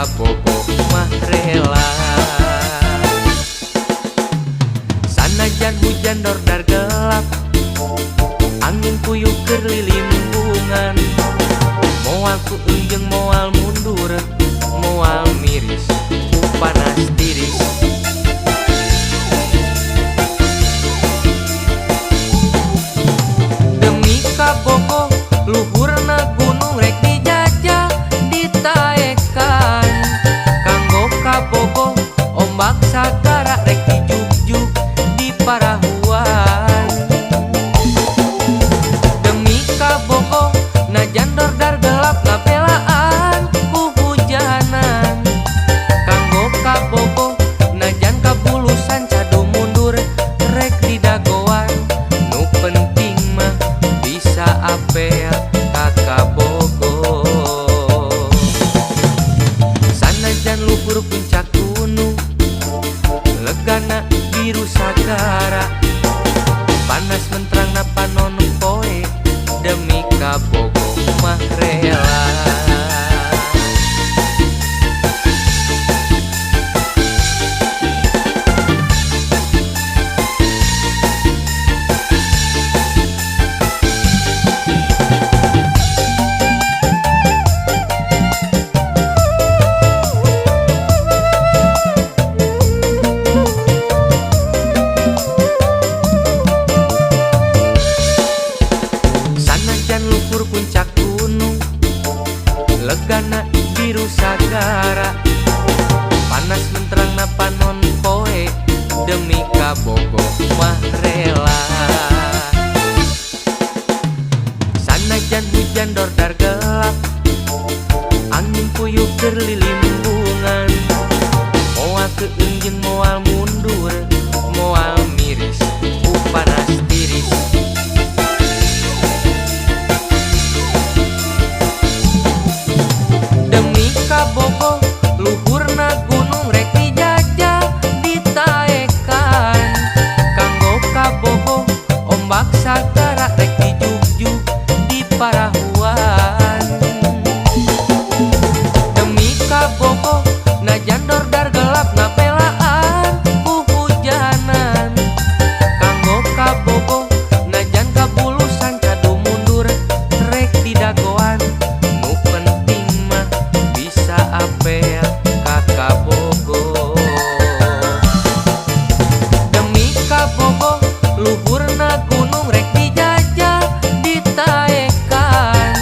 kabogo mah rela. Sanajan hujan dordar gelap, angin puyuh keur lilimbungan, moal ku eunjeung moal mundur, moal miris ku panas tiris. Demi kabogo luhurna gunung rek dijajah ditaekan, kanggo kabogo ombak sagara rek dijuk-juk di parahuan. Demi kabogo najan dordar gelap ngapelaan ku hujanan, kanggo kabogo najan kabulusan cadu mundur rek didagoan. Nu penting mah bisa apel ka kabogo. Sanajan luhur puncak gunung, legana biru sagara, panas menterangna panon poe, demi kabogo mah rela. Sanajan luhur puncak gunung, legana biru sagara, panas menterangna panon poe, demi kabogo mah rela. Sanajan hujan dordar gelap, angin puyuh keur lilimbungan, moal keunjeung moal mundur, moal miris ku panas tiris. Demi kabogo luhurna gunung rek dijajah ditaekan, kanggo kabogo ombak sagara rek dijuk-juk di parahuan. Demi kabogo najan dordar gelap ngapelaan ku hujanan, kanggo kabogo najan kabulusan cadu mundur rek didagoan. Nu penting mah bisa apel ka kabogo. Demi kabogo luhurna gunung rek dijajah ditaekan,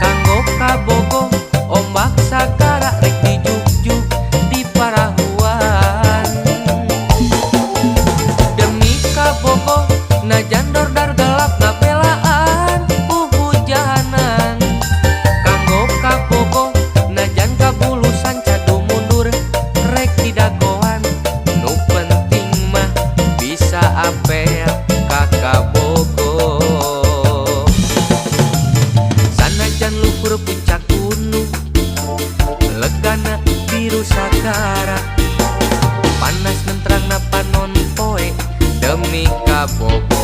kanggo kabogo ombak sagara rek dijuk-juk di parahuan. Demi kabogo najan dordar gelap ngapelaan ku hujanan, kanggo kabogo najan kabulusan cadu mundur rek didagoan. Nu penting mah bisa apel ka kabogo. Sanajan luhur puncak gunung, legana biru sagara, panas menterangna panon poe, demi kabogo